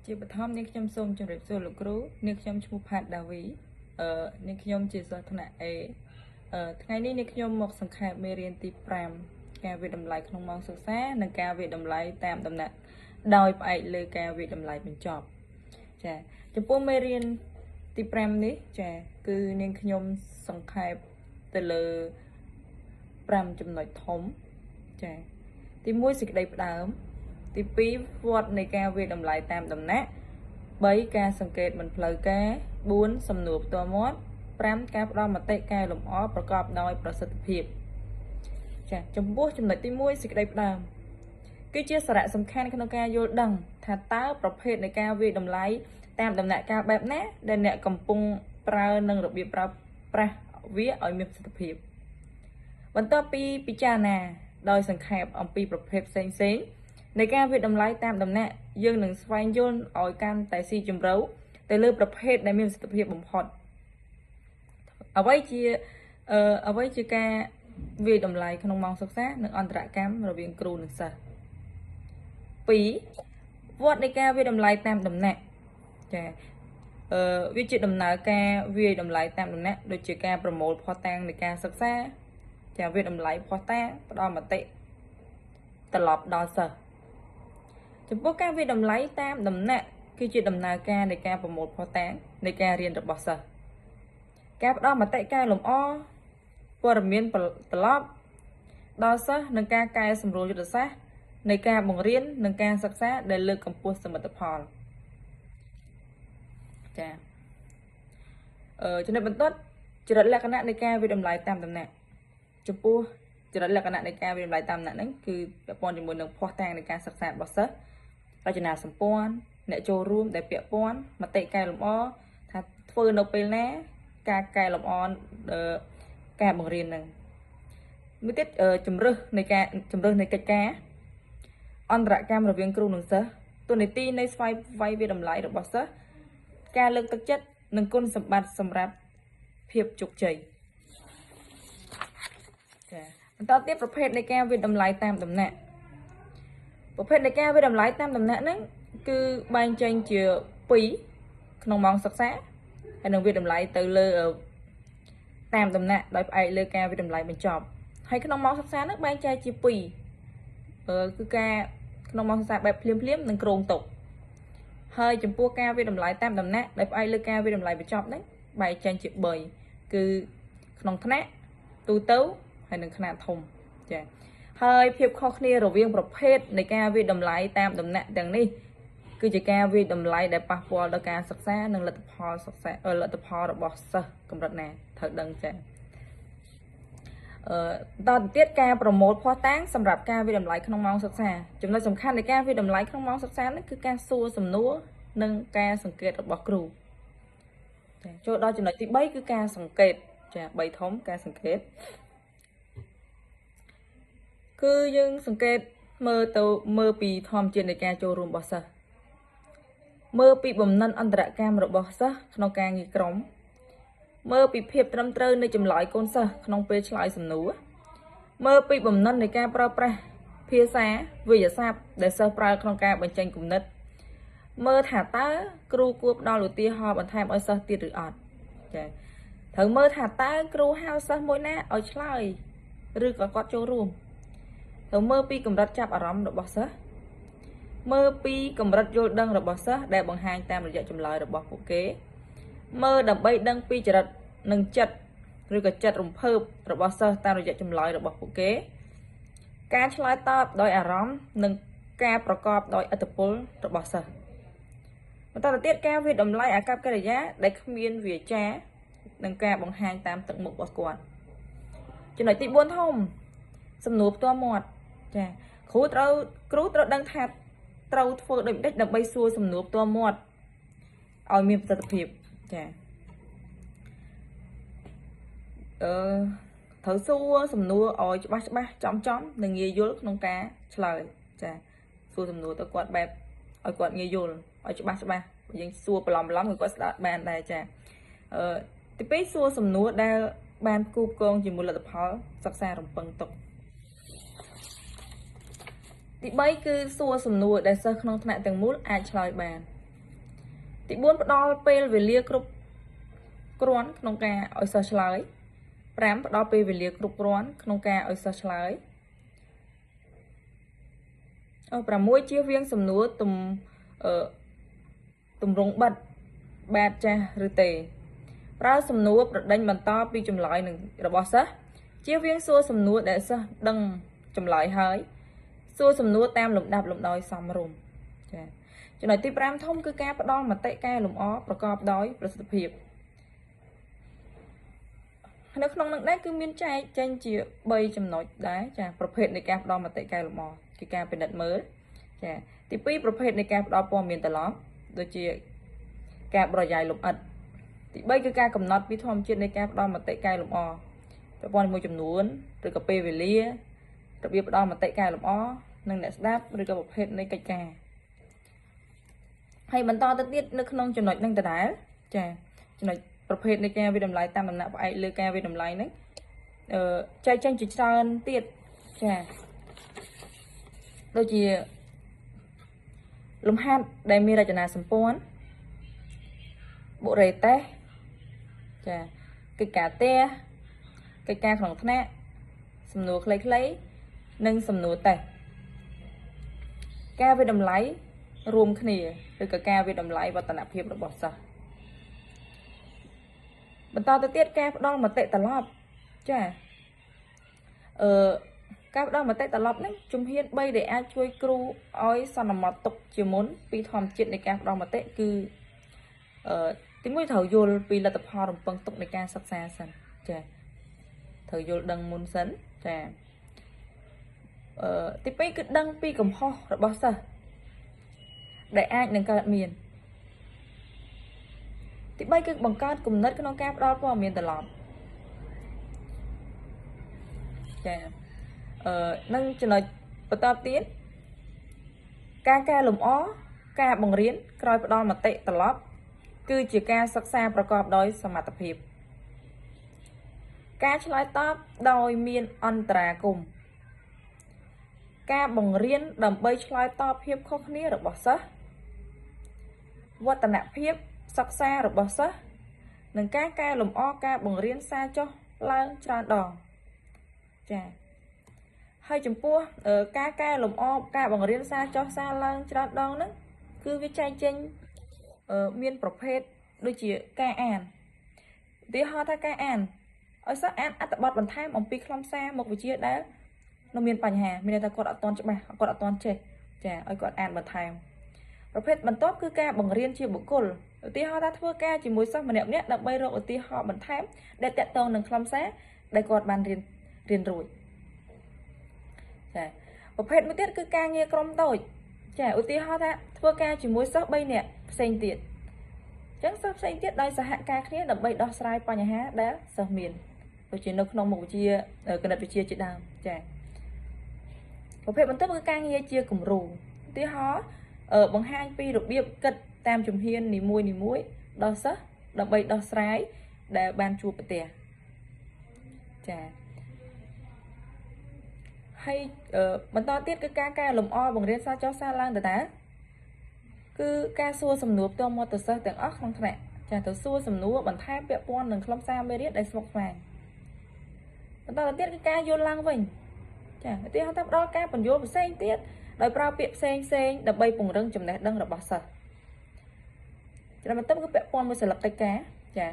ជាបឋមនេះខ្ញុំសូមជម្រាបសួរលោកគ្រូនេះខ្ញុំឈ្មោះផាតដាវីនេះខ្ញុំជាសិស្សថ្នាក់ A ថ្ងៃនេះនេះខ្ញុំមកសង្ខេបមេរៀនទី5ការវិតម្លៃក្នុងម៉ោងសិក្សានិងការវិតម្លៃតាមដំណាក់ដោយផ្អែកលើការវិតម្លៃបញ្ចប់ចំពោះមេរៀនទី5នេះគឺនាងខ្ញុំសង្ខេបទៅលើ5ចំណុចធំទី1សេចក្តីផ្ដើមទី2វត្តនៃការវិតម្លៃតាមដំណាក់3ការសង្កេតមិនផ្លូវការ4សំណួរផ្ទាល់មាត់5ការផ្ដល់មតិកែលម្អប្រកបដោយប្រសិទ្ធភាពចំពោះចំណុចទី1សេចក្តីផ្ដើមគឺជាសារៈសំខាន់ក្នុងការយល់ដឹងថាតើប្រភេទនៃការវិតម្លៃតាមដំណាក់កាលបែបណាដែលអ្នកកំពុងប្រើនិងរបៀបប្រើប្រាស់វាឲ្យមានប្រសិទ្ធភាពបន្ទាប់ពីពិចារណាដោយសង្ខេបអំពីប្រភេទផ្សេងៗនៃការវិតម្លៃតាមដំណាក់យើងនឹងស្វែងយល់ឲ្យកាន់តែស៊ីជម្រៅទៅលើប្រភេទដែលមានប្រសិទ្ធភាពបំផុតអ្វីជាការវិតម្លៃក្នុងម៉ោងសិក្សានិងអន្តរកម្មរវាងគ្រូនិងសិស្ស2វត្តនៃការវិតម្លៃតាមដំណាក់វាជាដំណើរការវិតម្លៃតាមដំណាក់ដូចជាការប្រមូលភស្តុតាងនៃការសិក្សាវិតម្លៃភស្តុតាងផ្ដល់មតិត្រឡប់ដល់សិស្សចំពោះការវិតម្លៃតាមដំណាក់គឺជាដំណើរការនៃការប្រមូលភស្តុតាងនៃការរៀនរបស់សិស្សការផ្ដល់មតិកែលម្អព័ត៌មានត្រឡប់ដល់សិស្សនិងការកែសម្រួលយុទ្ធសាស្ត្រនៃការបង្រៀននិងការសិក្សាដែលលើកកម្ពស់សមិទ្ធផលចំណុចបន្ទាត់ចរិតលក្ខណៈនៃការវិតម្លៃតាមដំណាក់ចំពោះចរិតលក្ខណៈនៃការវិតម្លៃតាមដំណាក់ហ្នឹងគឺពាក់ព័ន្ធជាមួយនឹងភស្តុតាងនៃការសិក្សារបស់សិស្សរចនាសម្ព័ន្ធអ្នកចូលរួមដែលពាក់ព័ន្ធមតិកែលម្អថាធ្វើនៅពេលណាការកែលម្អការបង្រៀនហ្នឹងមួយទៀតជំរើសនៃកិច្ចការអន្តរកម្មរវាងគ្រូនិងសិស្សទូនីតិនៃស្វ័យវិតម្លៃរបស់សិស្សការលើកទឹកចិត្តនិងគុណសម្បត្តិសម្រាប់ភាពជោគជ័យបន្តទៀតប្រភេទនៃការវិតម្លៃតាមដំណាក់ប្រភេទនៃការវិតម្លៃតាមដំណាក់ហ្នឹងគឺបែងចែងជា2ក្នុងម៉ោងសិក្សាហើយនឹងវិតម្លៃទៅលើតាមដំណាក់ដោយផ្អែកលើការវិតម្លៃបញ្ចប់ហើយក្នុងម៉ោងសិក្សាហ្នឹងបែងចែកជា2គឺការក្នុងម៉ោងសិក្សាបែបភ្លាមៗនិងគ្រោងទុកហើយចំពោះការវិតម្លៃតាមដំណាក់ដោយផ្អែកលើការវិតម្លៃបញ្ចប់ហ្នឹងបែងចែងជា3គឺក្នុងថ្នាក់ទូទៅហើយនឹងខ្នាតធំហើយភាពខុសគ្នារវាងប្រភេទនៃការវិតម្លៃតាមដំណាក់ទាំងនេះគឺជាការវិតម្លៃដែលប៉ះពាល់ដល់ការសិក្សានិងលទ្ធផលរបស់សិស្សកម្រិតណាត្រូវដឹងបន្តទៀតការប្រមូលភស្តុតាងសម្រាប់ការវិតម្លៃក្នុងម៉ោងសិក្សាចំណុចសំខាន់នៃការវិតម្លៃក្នុងម៉ោងសិក្សានេះគឺការសួរសំណួរនិងការសង្កេតរបស់គ្រូចូលដល់ចំណុចទី3គឺការសង្កេត3ធំការសង្កេតគឺយើងសង្កេតមើលពីធម្មជាតិនៃការចូលរួមរបស់សិស្សមើលពីបំណិនអន្តរកម្មរបស់សិស្សក្នុងការងារក្រុមមើលពីភាពត្រឹមត្រូវនៃចម្លើយកូនសិស្សក្នុងពេលឆ្លើយសំណួរមើលពីបំណិននៃការប្រើប្រាស់ភាសាវិទ្យាសាស្ត្រដែលសិស្សប្រើក្នុងការបញ្ចេញគំនិតមើលថាតើគ្រូគួរផ្ដល់ឧទាហរណ៍បន្ថែមឲ្យសិស្សទៀតឬអត់ត្រូវមើលថាតើគ្រូហៅសិស្សមួយណាឲ្យឆ្លើយឬក៏គាត់ចូលរួមត្រូវមើលពីកម្រិតចាប់អារម្មណ៍របស់សិស្សមើលពីកម្រិតយល់ដឹងរបស់សិស្សដែលបង្ហាញតាមរយៈចម្លើយរបស់ពួកគេមើលដើម្បីដឹងពីចរិតនិងចិត្តឬក៏ចិត្តរំភើបរបស់សិស្សតាមរយៈចម្លើយរបស់ពួកគេការឆ្លើយតបដោយអារម្មណ៍និងការប្រកបដោយឥទ្ធិពលរបស់សិស្សបន្តទៅទៀតការវិតម្លៃអាកប្បកិរិយាដែលគ្មានវាចានិងការបង្ហាញតាមទឹកមុខរបស់គាត់ចំណុចទី4ធំសំណួរផ្ទាល់មាត់គ្រូត្រូវដឹងថាត្រូវធ្វើដូចម្តេចដើម្បីសួរសំណួរផ្ទាល់មាត់ឲ្យមានប្រសិទ្ធភាពត្រូវសួរសំណួរឲ្យច្បាស់ចំនិងងាយយល់ក្នុងការឆ្លើយសួរសំណួរទៅគាត់បែបឲ្យគាត់ងាយយល់ឲ្យច្បាស់យើងសួរបន្លំគឺគាត់ស្ដាប់បានដែរទី2សួរសំណួរដែលបានគូផ្គងជាមួយលទ្ធផលសិក្សារំពឹងទុក ទី3គឺសួរសំណួរដែលសិស្សក្នុងថ្នាក់ទាំងមូលអាចឆ្លើយបានទី4ផ្ដល់ពេលវេលាគ្រប់គ្រាន់ក្នុងការឲ្យសិស្សឆ្លើយ5ផ្ដល់ពេលវេលាគ្រប់គ្រាន់ក្នុងការឲ្យសិស្សឆ្លើយ6ជៀសវាងសំណួរទម្រង់បិទបាទចាស់ឬទេប្រើសំណួរប្រដេញបន្តពីចម្លើយនឹងរបស់សិស្សជៀសវាងសួរសំណួរដែលសិស្សដឹងចម្លើយហើយសួរសំណួរតាមលំដាប់លំដោយសមរម្យចា៎ចំណុចទី5ធំគឺការផ្ដល់មតិកែលម្អប្រកបដោយប្រសិទ្ធភាពនៅក្នុងនោះដែរគឺមានចែកចេញជា3ចំណុចដែរចាប្រភេទនៃការផ្ដល់មតិកែលម្អគឺការពិនិត្យមើលចាទី2ប្រភេទនៃការផ្ដល់ព័ត៌មានត្រឡប់ដូចជាការប្រយាយលម្អិតទី3គឺការកំណត់ពីធម្មជាតិនៃការផ្ដល់មតិកែលម្អប្រព័ន្ធមួយចំនួនឬក៏ពេលវេលារបៀបផ្ដល់មតិកែលម្អនិងអ្នកស្ដាប់ឬក៏ប្រភេទនៃកិច្ចការហើយបន្តទៅទៀតនៅក្នុងចំណុចនឹងដដែលចាចំណុចប្រភេទនៃការវិតម្លៃតាមដំណាក់ផ្អែកលើការវិតម្លៃហ្នឹងចែកចេញជាច្រើនទៀតចាដូចជាលំហាត់ដែលមានរចនាសម្ព័ន្ធបុរេតេសចាកិច្ចការផ្ទះកិច្ចការក្នុងថ្នាក់សំណួរខ្លីៗនិងសំណួរតេស្តការវិតម្លៃរួមគ្នាឬក៏ការវិតម្លៃវឌ្ឍនភាពរបស់សិស្សបន្តទៅទៀតការផ្ដល់មតិត្រឡប់ចាការផ្ដល់មតិត្រឡប់ហ្នឹងជំហាន3ដែលអាចជួយគ្រូឲ្យសន្មត់ទុកជាមុនពីធម្មជាតិនៃការផ្ដល់មតិគឺទី1ត្រូវយល់ពីលទ្ធផលរំពឹងទុកនៃការសិក្សាសិនចាត្រូវយល់ដឹងមុនសិនចាទី2គឺដឹងពីកំហុសរបស់សិស្សដែលអាចនឹងកើតមានទី3គឺបង្កើតគំនិតក្នុងការផ្ដល់ព័ត៌មានត្រឡប់ចានឹងចំណុចបន្តទៀតការកែលម្អការបង្រៀនក្រោយផ្ដល់មតិត្រឡប់គឺជាការសិក្សាប្រកបដោយសមត្ថភាពការឆ្លើយតបដោយមានអន្តរាគមន៍ការបង្រៀនដើម្បីឆ្លើយតបភាពខុសគ្នារបស់សិស្សវឌ្ឍនភាពសិក្សារបស់សិស្សនិងការកែលម្អការបង្រៀនសារចុះឡើងច្រើនដងចា៎ហើយចំពោះការកែលម្អការបង្រៀនសារចុះសារឡើងច្រើនដងហ្នឹងគឺវាចែកចេញមានប្រភេទដូចជាការអានឧទាហរណ៍ថាការអានឲ្យសិស្សអានអត្ថបទបន្ថែមអំពីខ្លឹមសារមុខវិជ្ជាដែលនៅមានបញ្ហាមានន័យថាគាត់អត់ទាន់ច្បាស់គាត់អត់ទាន់ចេះចាឲ្យគាត់អានបន្ថែមប្រភេទបន្ទាប់គឺការបង្រៀនជាបុគ្គលឧទាហរណ៍ថាធ្វើការជាមួយសិស្សម្នាក់ៗដើម្បីរកឧទាហរណ៍បន្ថែមដែលតាក់ទងនឹងខ្លឹមសារដែលគាត់បានរៀនរួចចាប្រភេទមួយទៀតគឺការងារក្រុមតូចចាឧទាហរណ៍ថាធ្វើការជាមួយសិស្ស3នាក់ផ្សេងទៀតអញ្ចឹងសិស្សផ្សេងទៀតដោយសហការគ្នាដើម្បីដោះស្រាយបញ្ហាដែលសិស្សមានដូចជានៅក្នុងមុខវិជ្ជាគណិតវិទ្យាជាដើមចាប្រភេទបន្ទាប់គឺការងារជាគំរូឧទាហរណ៍បង្ហាញពីរបៀបគិតតាមជំហាននីមួយៗដល់សិស្សដើម្បីដោះស្រាយដែលបានជួបប្រទះចាហើយបន្តទៀតគឺការកែលម្អបង្រៀនសារចុះសារឡើងដដែលគឺការសួរសំណួរផ្ទាល់មាត់ទៅសិស្សទាំងអស់ក្នុងថ្នាក់ចាទៅសួរសំណួរបន្ថែមពាក់ព័ន្ធនឹងខ្លឹមសារមេរៀនដែលស្មុគស្មាញបន្តទៅទៀតគឺការយល់ឡើងវិញចាឧទាហរណ៍ថាផ្ដល់ការបញ្យល់ផ្សេងទៀតដោយប្រើពាក្យផ្សេងដើម្បីពង្រឹងចំណេះដឹងរបស់សិស្សចំណុចបន្ទាប់គឺពាក់ព័ន្ធមួយសិលឹកកិច្ចការចា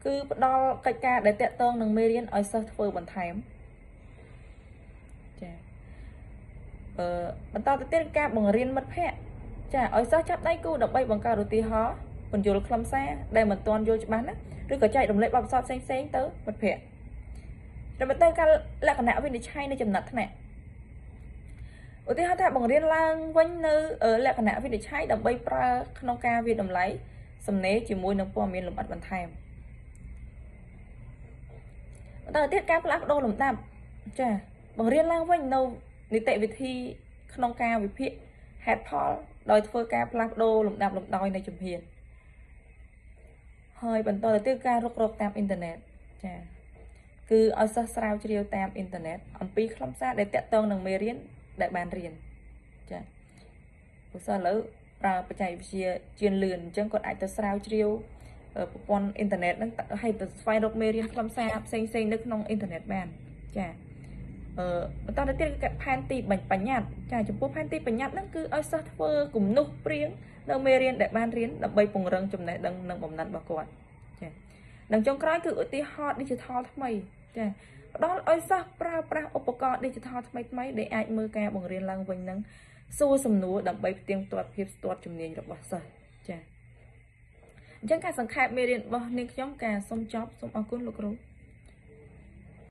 គឺផ្ដល់កិច្ចការដែលតាក់ទងនឹងមេរៀនឲ្យសិស្សធ្វើបន្ថែមចាបន្តទៅទៀតការបង្រៀនមិត្តភ័ក្តិចាឲ្យសិស្សចាប់ដៃគូដើម្បីបង្កើតឧទាហរណ៍ពន្យល់ខ្លឹមសារដែលមិនទាន់យល់ច្បាស់ណាឬក៏ចែករំលែកបទពិសោធន៍ផ្សេងទៅមិត្តភ័ក្តិចំណុចទៅការលក្ខណៈវិនិច្ឆ័យនៃចំណាត់ថ្នាក់ឧទាហរណ៍ថាបង្រៀនឡើងវិញនៅលក្ខណៈវិនិច្ឆ័យដើម្បីប្រើក្នុងការវិតម្លៃសំណេរជាមួយនឹងព័ត៌មានលម្អិតបន្ថែមបន្តទៅទៀតការផ្លាស់ប្ដូរលំដាប់ចាបង្រៀនឡើងវិញនៅនីតិវិធីក្នុងការវិភាគហេតុផលដោយធ្វើការផ្លាស់ប្ដូរលំដាប់លំដោយនៃជំហានហើយបន្តទៅទៀតការរុករកតាមអ៊ីនធឺណិតចាគឺឲ្យសិស្សស្រាវជ្រាវតាមអ៊ីនធឺណិតអំពីខ្លឹមសារដែលតាក់ទងនឹងមេរៀនដែលបានរៀន ព្រោះសិស្សឥឡូវប្រើបច្ចេកវិទ្យាជឿនលឿនអញ្ចឹងគាត់អាចទៅស្រាវជ្រាវប្រព័ន្ធអ៊ីនធឺណិតហ្នឹងឲ្យទៅស្វែងរកមេរៀនខ្លឹមសារផ្សេងៗនៅក្នុងអ៊ីនធឺណិតបានចាបន្តទៅទៀតគឺផែនទីបញ្ញត្តិចាចំពោះផែនទីបញ្ញត្តិហ្នឹងគឺឲ្យសិស្សធ្វើគំនុះព្រៀងនៅមេរៀនដែលបានរៀនដើម្បីពង្រឹងចំណេះដឹងនិងបំណិនរបស់គាត់ចានិងចុងក្រោយគឺឧទាហរណ៍ digital ថ្មីចាផ្ដល់ឲ្យសិស្សប្រើប្រាស់ឧបករណ៍ digital ថ្មីដែលអាចមើលការបង្រៀនឡើងវិញនឹងសួរសំណួរដើម្បីផ្ទៀងផ្ទាត់ភាពស្ទាត់ជំនាញរបស់សិស្សចាអញ្ចឹងការសង្ខេបមេរៀនរបស់នាងខ្ញុំការសូមចប់សូមអរគុណលោកគ្រូ